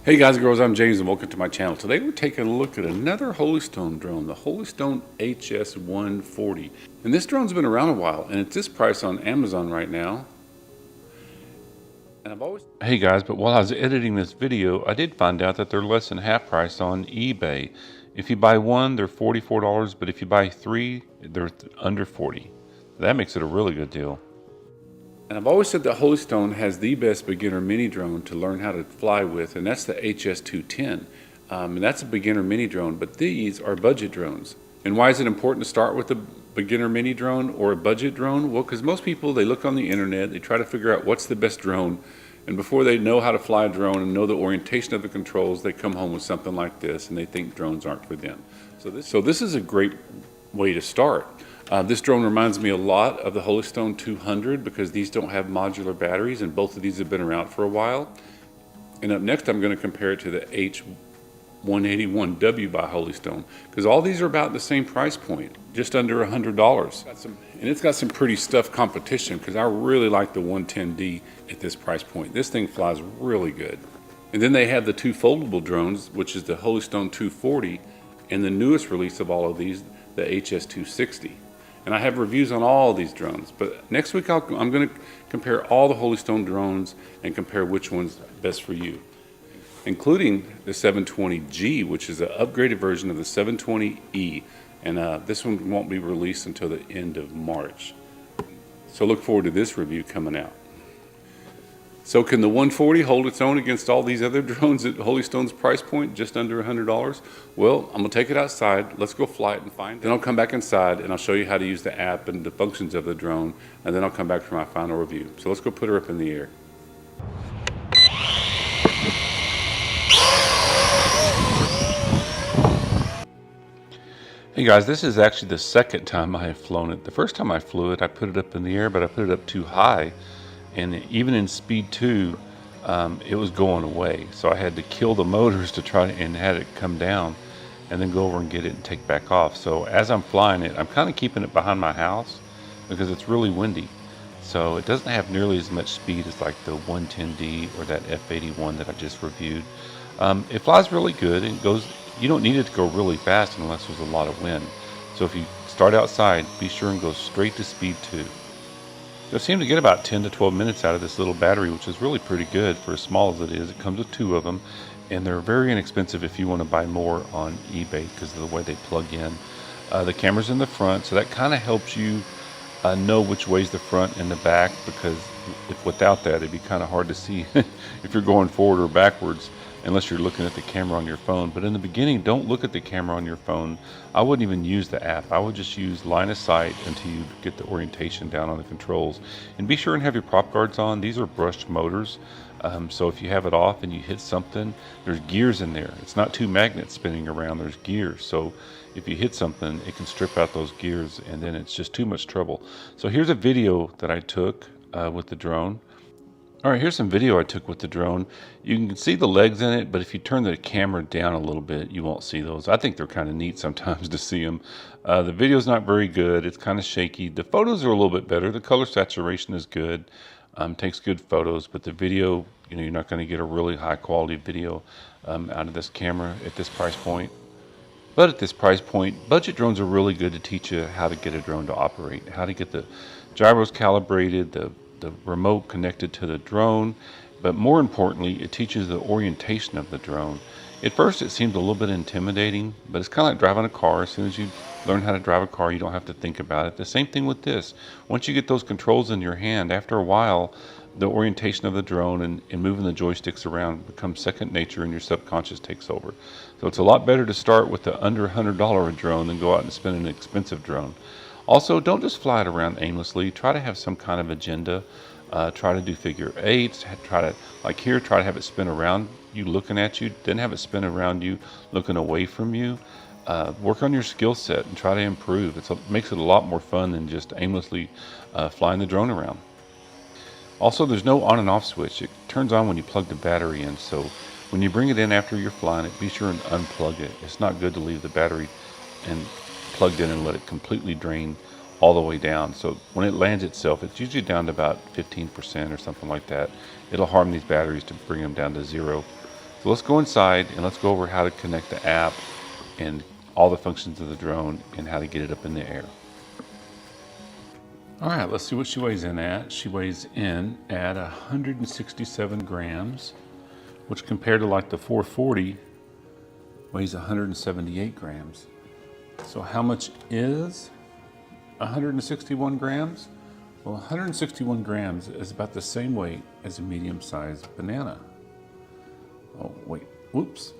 Hey guys and girls, I'm James and welcome to my channel. Today we're taking a look at another Holystone drone, the Holystone HS140. And this drone's been around a while and it's this price on Amazon right now. And Hey guys, but while I was editing this video, I did find out that they're less than half price on eBay. If you buy one, they're $44, but if you buy three, they're under $40. That makes it a really good deal. And I've always said that Holystone has the best beginner mini drone to learn how to fly with, and that's the HS210. And that's a beginner mini drone, but these are budget drones. And why is it important to start with a beginner mini drone or a budget drone? Well, because most people, they look on the internet, they try to figure out what's the best drone, and before they know how to fly a drone and know the orientation of the controls, they come home with something like this and they think drones aren't for them. So this is a great way to start. This drone reminds me a lot of the Holystone 200 because these don't have modular batteries and both of these have been around for a while. And up next I'm going to compare it to the HS180 by Holystone because all these are about the same price point, just under $100. And it's got some pretty stuffed competition because I really like the 110D at this price point. This thing flies really good. And then they have the two foldable drones, which is the Holystone 240 and the newest release of all of these, the HS260. And I have reviews on all of these drones, but next week I'm going to compare all the Holystone drones and compare which one's best for you, including the 720G, which is an upgraded version of the 720E, and this one won't be released until the end of March. So look forward to this review coming out. So can the 140 hold its own against all these other drones at Holystone's price point, just under $100? Well, I'm gonna take it outside, let's go fly it and find it. Then I'll come back inside and I'll show you how to use the app and the functions of the drone, and then I'll come back for my final review. So let's go put her up in the air. Hey guys, this is actually the second time I have flown it. The first time I flew it, I put it up in the air, but I put it up too high. And even in speed 2, it was going away. So I had to kill the motors to try and had it come down and then go over and get it and take back off. So as I'm flying it, I'm kind of keeping it behind my house because it's really windy. So it doesn't have nearly as much speed as like the 110D or that F81 that I just reviewed. It flies really good and goes, you don't need it to go really fast unless there's a lot of wind. So if you start outside, be sure and go straight to speed 2. I seem to get about 10 to 12 minutes out of this little battery, which is really pretty good for as small as it is. It comes with two of them, and they're very inexpensive if you want to buy more on eBay because of the way they plug in. The camera's in the front, so that kind of helps you know which way's the front and the back, because if without that, it'd be kind of hard to see if you're going forward or backwards, unless you're looking at the camera on your phone. But in the beginning, don't look at the camera on your phone. I wouldn't even use the app. I would just use line of sight until you get the orientation down on the controls. And be sure and have your prop guards on. These are brushed motors. So if you have it off and you hit something, there's gears in there. It's not two magnets spinning around, there's gears. So if you hit something, it can strip out those gears and then it's just too much trouble. So here's a video that I took with the drone. All right, here's some video I took with the drone. You can see the legs in it, but if you turn the camera down a little bit, you won't see those. I think they're kind of neat sometimes to see them. The video's not very good. It's kind of shaky. The photos are a little bit better. The color saturation is good. Takes good photos, but the video, you're not going to get a really high quality video out of this camera at this price point. But at this price point, budget drones are really good to teach you how to get a drone to operate, how to get the gyros calibrated, the remote connected to the drone, but more importantly, it teaches the orientation of the drone. At first it seems a little bit intimidating, but it's kind of like driving a car. As soon as you learn how to drive a car, you don't have to think about it. The same thing with this. Once you get those controls in your hand, after a while, the orientation of the drone and moving the joysticks around becomes second nature and your subconscious takes over. So it's a lot better to start with the under $100 drone than go out and spend an expensive drone. Also, don't just fly it around aimlessly. Try to have some kind of agenda. Try to do figure eights. Try to, like here, try to have it spin around you looking at you, then have it spin around you looking away from you. Work on your skill set and try to improve. It makes it a lot more fun than just aimlessly flying the drone around. Also, there's no on and off switch. It turns on when you plug the battery in. So when you bring it in after you're flying it, be sure and unplug it. It's not good to leave the battery and plugged in and let it completely drain all the way down. So when it lands itself, it's usually down to about 15% or something like that. It'll harm these batteries to bring them down to zero. So let's go inside and let's go over how to connect the app and all the functions of the drone and how to get it up in the air. All right, let's see what she weighs in at. She weighs in at 167 grams, which compared to like the 440 weighs 178 grams. So how much is 161 grams? Well, 161 grams is about the same weight as a medium-sized banana. Oh, wait, whoops.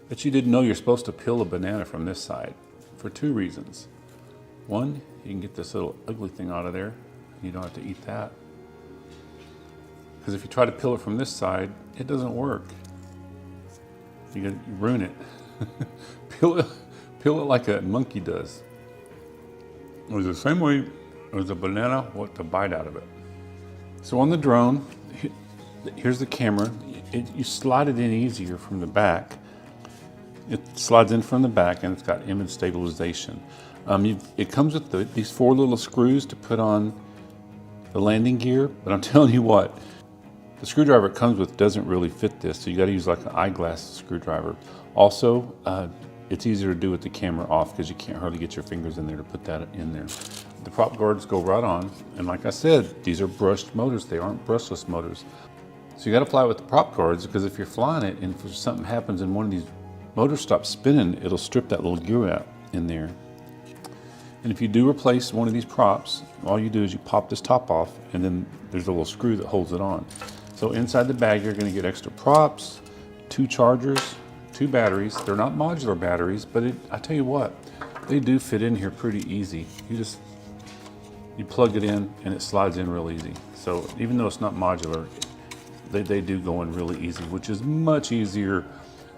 But you didn't know you're supposed to peel a banana from this side for two reasons. One, you can get this little ugly thing out of there, and you don't have to eat that. Because if you try to peel it from this side, it doesn't work. You ruin it. Peel it like a monkey does. It was the same way as a banana, what to bite out of it. So on the drone, here's the camera. You slide it in easier from the back. It slides in from the back and it's got image stabilization. It comes with these four little screws to put on the landing gear, but I'm telling you what, the screwdriver it comes with doesn't really fit this, so you got to use like an eyeglass screwdriver. Also, it's easier to do with the camera off because you can't hardly get your fingers in there to put that in there. The prop guards go right on, and like I said, these are brushed motors. They aren't brushless motors. So you got to fly with the prop guards, because if you're flying it and if something happens and one of these motors stops spinning, it'll strip that little gear out in there. And if you do replace one of these props, all you do is you pop this top off, and then there's a little screw that holds it on. So inside the bag, you're going to get extra props, 2 chargers, 2 batteries. They're not modular batteries, but I tell you what, they do fit in here pretty easy. You plug it in and it slides in real easy. So even though it's not modular, they do go in really easy, which is much easier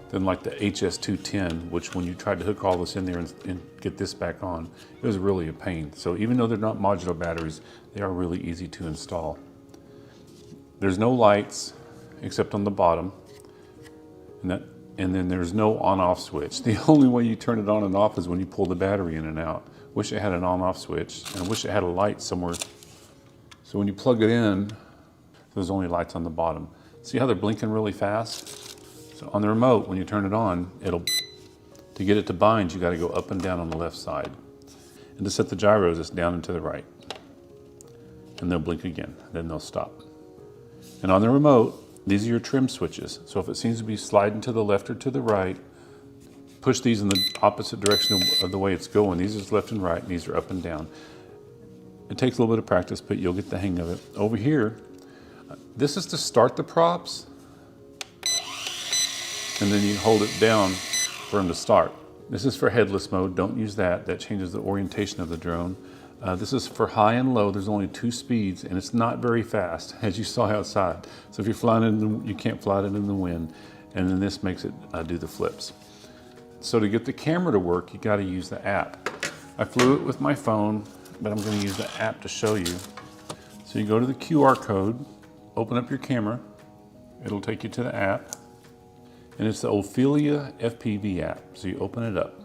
than like the HS140, which when you tried to hook all this in there and get this back on, it was really a pain. So even though they're not modular batteries, they are really easy to install. There's no lights except on the bottom, and then there's no on-off switch. The only way you turn it on and off is when you pull the battery in and out. Wish it had an on-off switch, and I wish it had a light somewhere. So when you plug it in, there's only lights on the bottom. See how they're blinking really fast? So on the remote, when you turn it on, to get it to bind, you got to go up and down on the left side. And to set the gyros, it's down and to the right. And they'll blink again, then they'll stop. And on the remote, these are your trim switches. So if it seems to be sliding to the left or to the right, push these in the opposite direction of the way it's going. These are left and right, and these are up and down. It takes a little bit of practice, but you'll get the hang of it. Over here, this is to start the props, and then you hold it down for them to start. This is for headless mode. Don't use that. That changes the orientation of the drone. This is for high and low. There's only 2 speeds, and it's not very fast, as you saw outside. So if you're flying you can't fly it in the wind, and then this makes it do the flips. So to get the camera to work, you got to use the app. I flew it with my phone, but I'm going to use the app to show you. So you go to the QR code, open up your camera. It'll take you to the app. And it's the Ophelia FPV app, so you open it up.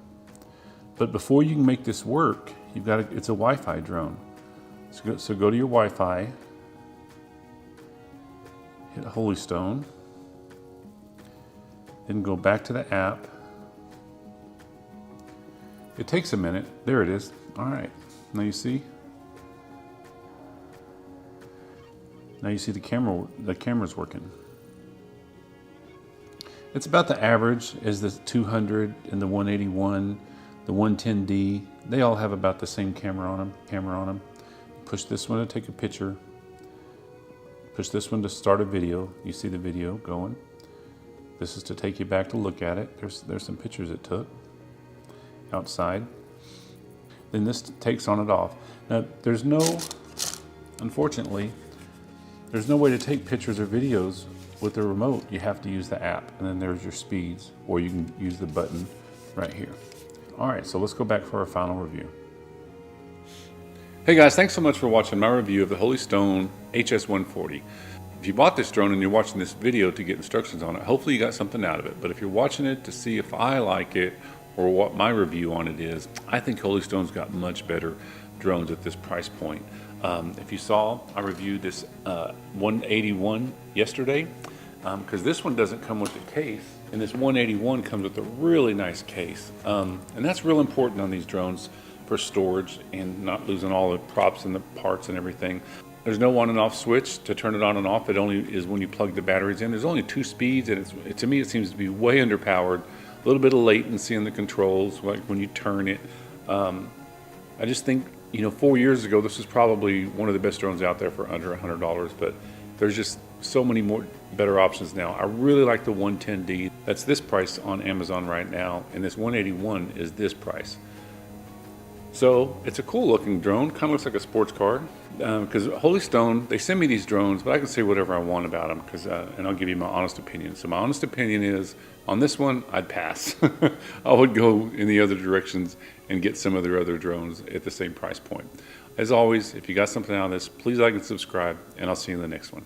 But before you can make this work, it's a Wi-Fi drone. So go to your Wi-Fi, hit Holy Stone, then go back to the app. It takes a minute. There it is. All right, now you see? Now you see the camera's working. It's about the average is the 200 and the 181, the 110D. They all have about the same camera on them. Push this one to take a picture. Push this one to start a video. You see the video going. This is to take you back to look at it. There's some pictures it took outside. Then this takes on it off. Now unfortunately, there's no way to take pictures or videos with the remote. You have to use the app, and then there's your speeds, or you can use the button right here. All right, so let's go back for our final review. Hey guys, thanks so much for watching my review of the Holy Stone HS140. If you bought this drone and you're watching this video to get instructions on it, hopefully you got something out of it. But if you're watching it to see if I like it or what my review on it is, I think Holy Stone's got much better drones at this price point. If you saw, I reviewed this 181 yesterday. because this one doesn't come with the case, and this 181 comes with a really nice case. And that's real important on these drones for storage and not losing all the props and the parts and everything. There's no on and off switch to turn it on and off. It only is when you plug the batteries in. There's only 2 speeds, and to me it seems to be way underpowered. A little bit of latency in the controls, like when you turn it. I just think, 4 years ago, this was probably one of the best drones out there for under $100, but there's just so many more better options now. I really like the 110D. That's this price on Amazon right now, and this 181 is this price. So it's a cool looking drone, kind of looks like a sports car. Because Holy Stone, they send me these drones, but I can say whatever I want about them, and I'll give you my honest opinion. So my honest opinion is, on this one, I'd pass. I would go in the other directions and get some of their other drones at the same price point. As always, if you got something out of this, please like and subscribe, and I'll see you in the next one.